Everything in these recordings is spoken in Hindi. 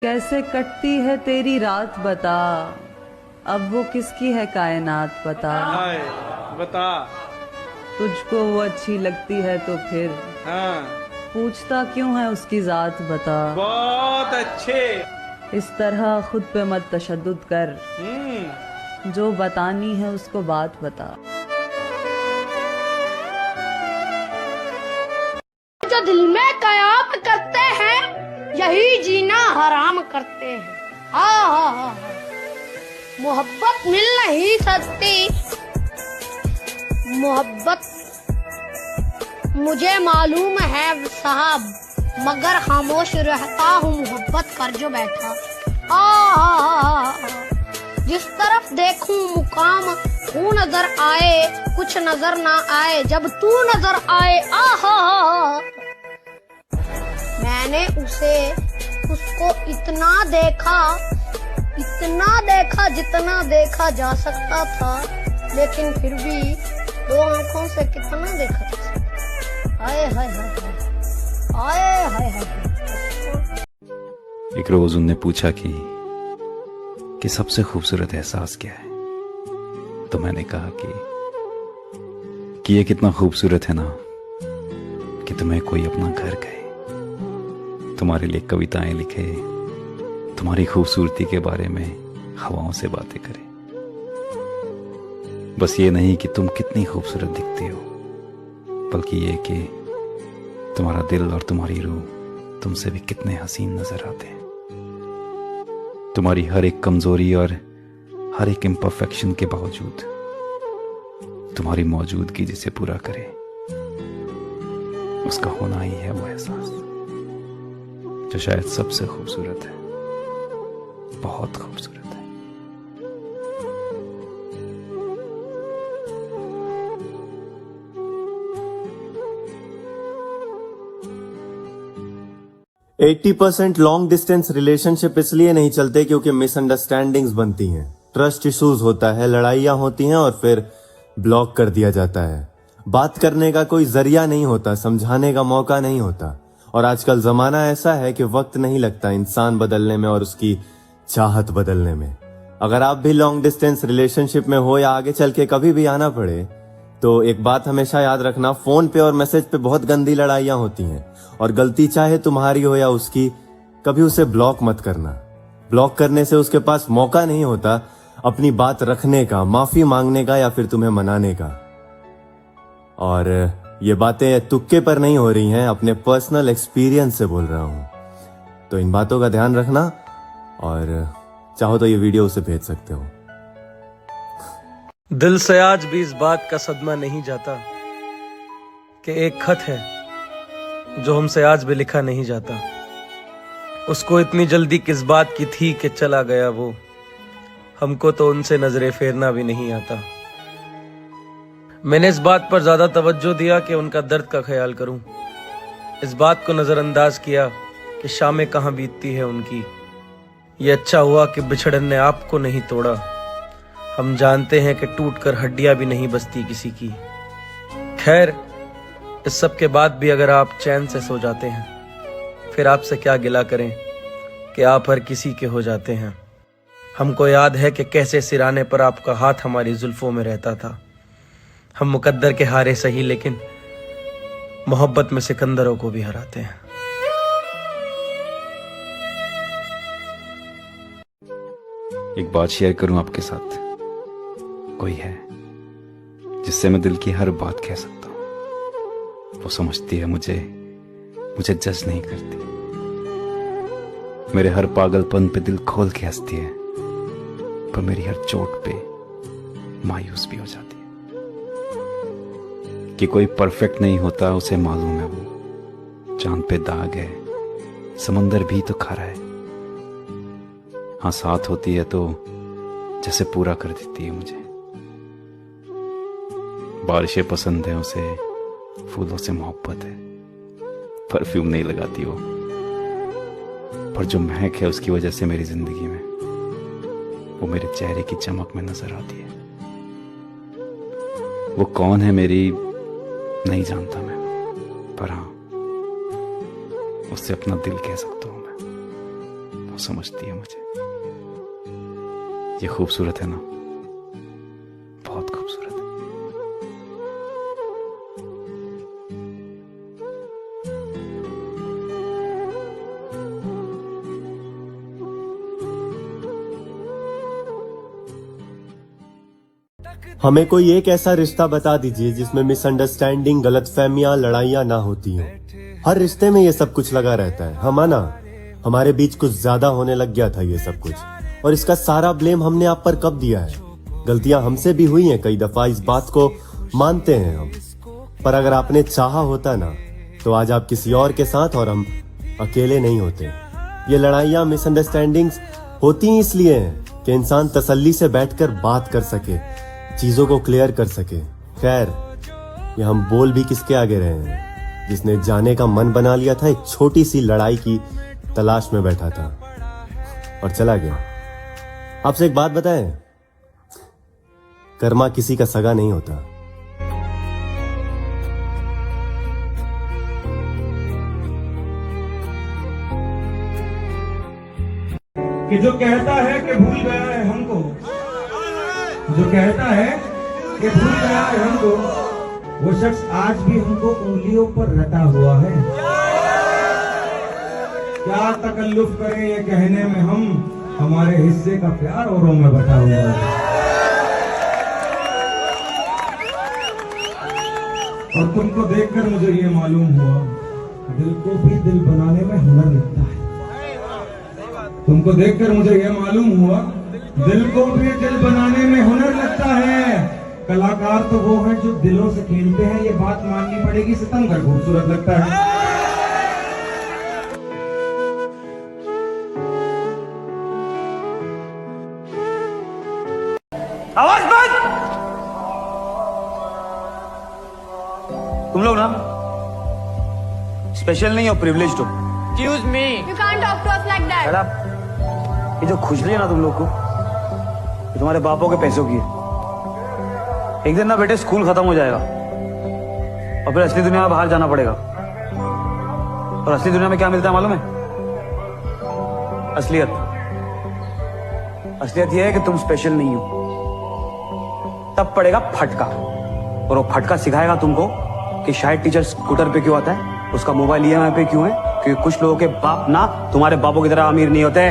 कैसे कटती है तेरी रात बता, अब वो किसकी है कायनात बता। हाय बता। तुझको वो अच्छी लगती है तो फिर हाँ पूछता क्यों है उसकी जात बता। बहुत अच्छे। इस तरह खुद पे मत तशद्दुद कर, जो बतानी है उसको बात बता। जो दिल में कयाम करते हैं यही जीना हराम करते हैं। हाँ हाँ हाँ हाँ। मोहब्बत मिल नहीं सकती, मोहब्बत मुझे मालूम है साहब, मगर खामोश रहता हूँ मोहब्बत कर जो बैठा। जिस तरफ देखूं मुकाम तू नजर आए, कुछ नजर ना आए जब तू नजर आए। मैंने उसको इतना देखा जितना देखा जा सकता था, लेकिन फिर भी दो आंखों से कितना देखा जा सकता। आए हाय हाय आए हाय हाय। एक रोज उनने पूछा कि सबसे खूबसूरत एहसास क्या है, तो मैंने कहा कि ये कितना खूबसूरत है ना कि तुम्हें कोई अपना घर कहे, तुम्हारे लिए कविताएं लिखे, तुम्हारी खूबसूरती के बारे में हवाओं से बातें करे। बस ये नहीं कि तुम कितनी खूबसूरत दिखते हो, बल्कि ये कि तुम्हारा दिल और तुम्हारी रूह तुमसे भी कितने हसीन नजर आते हैं। तुम्हारी हर एक कमजोरी और हर एक इम्परफेक्शन के बावजूद तुम्हारी मौजूदगी जिसे पूरा करे, उसका होना ही है वो एहसास जो शायद सबसे खूबसूरत है, बहुत खूबसूरत है। %80 लॉन्ग डिस्टेंस रिलेशनशिप इसलिए नहीं चलते क्योंकि मिसअंडरस्टैंडिंग्स बनती हैं, ट्रस्ट इश्यूज होता है, लड़ाइयां होती हैं और फिर ब्लॉक कर दिया जाता है। बात करने का कोई जरिया नहीं होता, समझाने का मौका नहीं होता। और आजकल जमाना ऐसा है कि वक्त नहीं लगता इंसान बदलने में और उसकी चाहत बदलने में। अगर आप भी लॉन्ग डिस्टेंस रिलेशनशिप में हो या आगे चल के कभी भी आना पड़े, तो एक बात हमेशा याद रखना, फोन पे और मैसेज पे बहुत गंदी लड़ाइयां होती हैं और गलती चाहे तुम्हारी हो या उसकी, कभी उसे ब्लॉक मत करना। ब्लॉक करने से उसके पास मौका नहीं होता अपनी बात रखने का, माफी मांगने का या फिर तुम्हें मनाने का। और ये बातें तुक्के पर नहीं हो रही हैं, अपने पर्सनल एक्सपीरियंस से बोल रहा हूं। तो इन बातों का ध्यान रखना और चाहो तो ये वीडियो उसे भेज सकते हो। दिल से आज भी इस बात का सदमा नहीं जाता कि एक खत है जो हमसे आज भी लिखा नहीं जाता। उसको इतनी जल्दी किस बात की थी कि चला गया वो, हमको तो उनसे नजरें फेरना भी नहीं आता। मैंने इस बात पर ज्यादा तवज्जो दिया कि उनका दर्द का ख्याल करूं, इस बात को नजरअंदाज किया कि शामें कहां बीतती है उनकी। ये अच्छा हुआ कि बिछड़न ने आपको नहीं तोड़ा, हम जानते हैं कि टूटकर हड्डियां भी नहीं बचती किसी की। खैर, इस सब के बाद भी अगर आप चैन से सो जाते हैं, फिर आपसे क्या गिला करें कि आप हर किसी के हो जाते हैं। हमको याद है कि कैसे सिराने पर आपका हाथ हमारी जुल्फों में रहता था। हम मुकद्दर के हारे सही, लेकिन मोहब्बत में सिकंदरों को भी हराते हैं। एक बात शेयर करूं आपके साथ, कोई है जिससे मैं दिल की हर बात कह सकता हूं। वो समझती है मुझे जज नहीं करती, मेरे हर पागलपन पे दिल खोल के हंसती है, पर मेरी हर चोट पे मायूस भी हो जाती है। कि कोई परफेक्ट नहीं होता, उसे मालूम है वो। चांद पे दाग है, समंदर भी तो खारा है। हाँ, साथ होती है तो जैसे पूरा कर देती है मुझे। बारिशें पसंद है उसे, फूलों से मोहब्बत है, परफ्यूम नहीं लगाती वो, पर जो महक है उसकी वजह से मेरी जिंदगी में वो मेरे चेहरे की चमक में नजर आती है। वो कौन है मेरी नहीं जानता मैं, पर हाँ, उससे अपना दिल कह सकता हूं मैं। वो समझती है मुझे। ये खूबसूरत है ना, बहुत खूबसूरत है। हमें कोई एक ऐसा रिश्ता बता दीजिए जिसमें मिसअंडरस्टैंडिंग, गलतफहमियां, लड़ाइयां ना होती हों। हर रिश्ते में ये सब कुछ लगा रहता है। हम आना, हमारे बीच कुछ ज्यादा होने लग गया था ये सब कुछ, और इसका सारा ब्लेम हमने आप पर कब दिया है? गलतियां हमसे भी हुई हैं कई दफा, इस बात को मानते हैं हम। पर अगर आपने चाहा होता ना, तो आज आप किसी और के साथ और हम अकेले नहीं होते। ये लड़ाइयां, मिसअंडरस्टैंडिंग्स होती ही इसलिए हैं कि इंसान तसल्ली से बैठकर बात कर सके, चीजों को क्लियर कर सके। खैर, ये हम बोल भी किसके आगे रहे हैं, जिसने जाने का मन बना लिया था, एक छोटी सी लड़ाई की तलाश में बैठा था और चला गया। आपसे एक बात बताएं, कर्मा किसी का सगा नहीं होता। कि जो कहता है कि भूल गया है हमको, जो कहता है कि भूल गया है हमको, वो शख्स आज भी हमको उंगलियों पर रटा हुआ है। क्या तकल्लुफ करें ये कहने में हम, हमारे हिस्से का प्यार औरों में बटा हुआ है। और तुमको देखकर मुझे ये मालूम हुआ, दिल को भी दिल बनाने में हुनर लगता है। तुमको देखकर मुझे ये मालूम हुआ, दिल को भी दिल बनाने में हुनर लगता है। कलाकार तो वो हैं जो दिलों से खेलते हैं, ये बात माननी पड़ेगी, सितमगर खूबसूरत लगता है। आवाज बंद। तुम लोग ना स्पेशल नहीं हो, प्रिविलेज्ड हो। Excuse me. You can't talk to us like that. Shut up. ये जो खुजली है ना तुम लोग को, ये तुम्हारे बापों के पैसों की है। एक दिन ना बेटे स्कूल खत्म हो जाएगा और फिर असली दुनिया में बाहर जाना पड़ेगा। और असली दुनिया में क्या मिलता है मालूम है? असलियत। असलियत ये है कि तुम स्पेशल नहीं हो। तब पड़ेगा फटका, और वो फटका सिखाएगा तुमको कि शायद टीचर स्कूटर पे क्यों आता है, उसका मोबाइल EMI पे क्यों है, क्योंकि कुछ लोगों के बाप ना तुम्हारे बापों की तरह अमीर नहीं होते।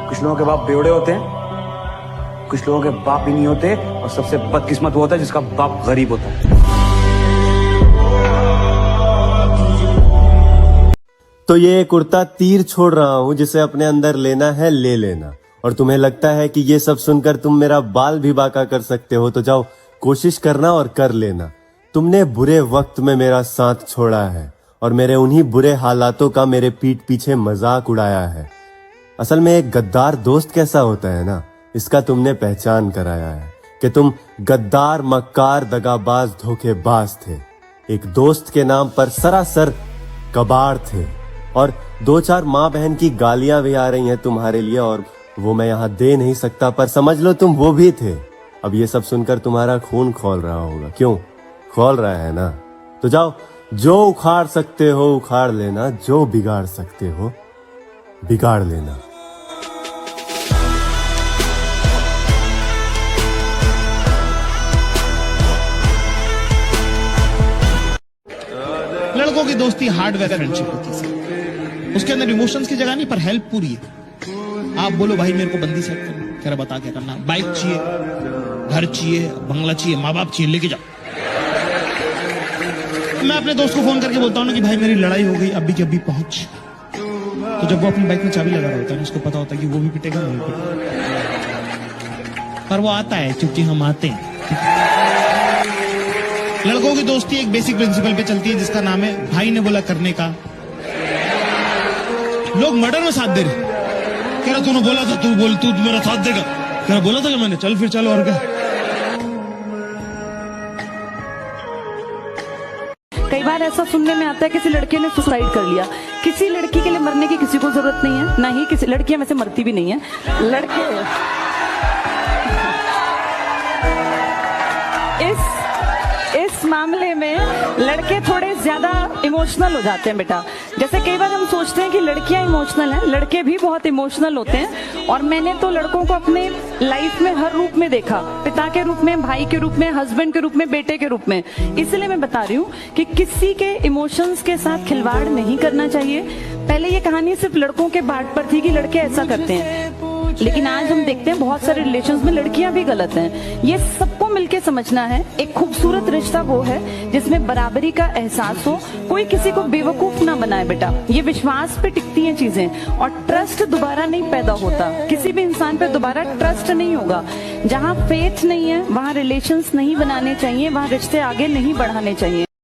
कुछ लोगों के बाप बेवड़े होते हैं, कुछ लोगों के बाप ही नहीं होते, और सबसे बदकिस्मत वो होता है जिसका बाप गरीब होता है। तो ये कुर्ता तीर छोड़ रहा हूं, जिसे अपने अंदर लेना है ले लेना। और तुम्हें लगता है कि ये सब सुनकर तुम मेरा बाल भी बांका कर सकते हो, तो जाओ कोशिश करना और कर लेना। तुमने बुरे वक्त में मेरा साथ छोड़ा है, और मेरे उन्हीं बुरे हालातों का मेरे पीठ पीछे मजाक उड़ाया है। असल में एक गद्दार दोस्त कैसा होता है ना, इसका तुमने पहचान कराया है कि तुम गद्दार, मक्कार, दगाबाज, धोखेबाज थे। एक दोस्त के नाम पर सरासर कबाड़ थे, और 2-4 माँ बहन की गालियां भी आ रही हैं तुम्हारे लिए, और वो मैं यहाँ दे नहीं सकता, पर समझ लो तुम वो भी थे। अब ये सब सुनकर तुम्हारा खून खौल रहा होगा। क्यों खौल रहा है ना? तो जाओ, जो उखाड़ सकते हो उखाड़ लेना, जो बिगाड़ सकते हो बिगाड़ लेना। लड़कों की दोस्ती हार्डवेयर फ्रेंडशिप होती है, उसके अंदर इमोशंस की जगह नहीं, पर हेल्प पूरी है। आप बोलो भाई मेरे को बंदी सेट करना, कह रहा बता क्या करना, बाइक चाहिए, घर चाहिए, बंगला चाहिए, माँ बाप चाहिए, लेके जाओ। मैं अपने दोस्त को फोन करके बोलता हूँ ना कि भाई मेरी लड़ाई हो गई, अभी के अभी पहुंच। तो जब वो अपनी बाइक में चाबी लगा रहा होता है, उसको पता होता है कि वो भी पिटेगा, वो भी पिटेगा, पर वो आता है क्योंकि हम आते हैं। लड़कों की दोस्ती एक बेसिक प्रिंसिपल पे चलती है, जिसका नाम है भाई ने बोला करने का। लोग मर्डर में साथ दे रहे, कह रहा तूने बोला था, तू बोल, तू मेरा साथ देगा, कह रहा बोला था कि मैंने, चल फिर चलो, और क्या। कई बार ऐसा सुनने में आता है किसी लड़के ने सुसाइड कर लिया। किसी लड़की के लिए मरने की किसी को जरूरत नहीं है, ना ही किसी लड़कियां वैसे मरती भी नहीं है। लड़के इस इस मामले में लड़के थोड़े ज्यादा इमोशनल हो जाते हैं बेटा। जैसे कई बार हम सोचते हैं कि लड़कियां इमोशनल हैं, लड़के भी बहुत इमोशनल होते हैं। और मैंने तो लड़कों को अपने लाइफ में हर रूप में देखा, पिता के रूप में, भाई के रूप में, हस्बैंड के रूप में, बेटे के रूप में। इसलिए मैं बता रही हूँ कि किसी के इमोशंस के साथ खिलवाड़ नहीं करना चाहिए। पहले ये कहानी सिर्फ लड़कों के बात पर थी कि लड़के ऐसा करते हैं, लेकिन आज हम देखते हैं बहुत सारे रिलेशंस में लड़कियां भी गलत हैं। ये सबको मिलके समझना है। एक खूबसूरत रिश्ता वो है जिसमें बराबरी का एहसास हो, कोई किसी को बेवकूफ ना बनाए बेटा। ये विश्वास पे टिकती हैं चीजें, और ट्रस्ट दोबारा नहीं पैदा होता। किसी भी इंसान पे दोबारा ट्रस्ट नहीं होगा। जहाँ फेथ नहीं है वहाँ रिलेशंस नहीं बनाने चाहिए, वहाँ रिश्ते आगे नहीं बढ़ाने चाहिए।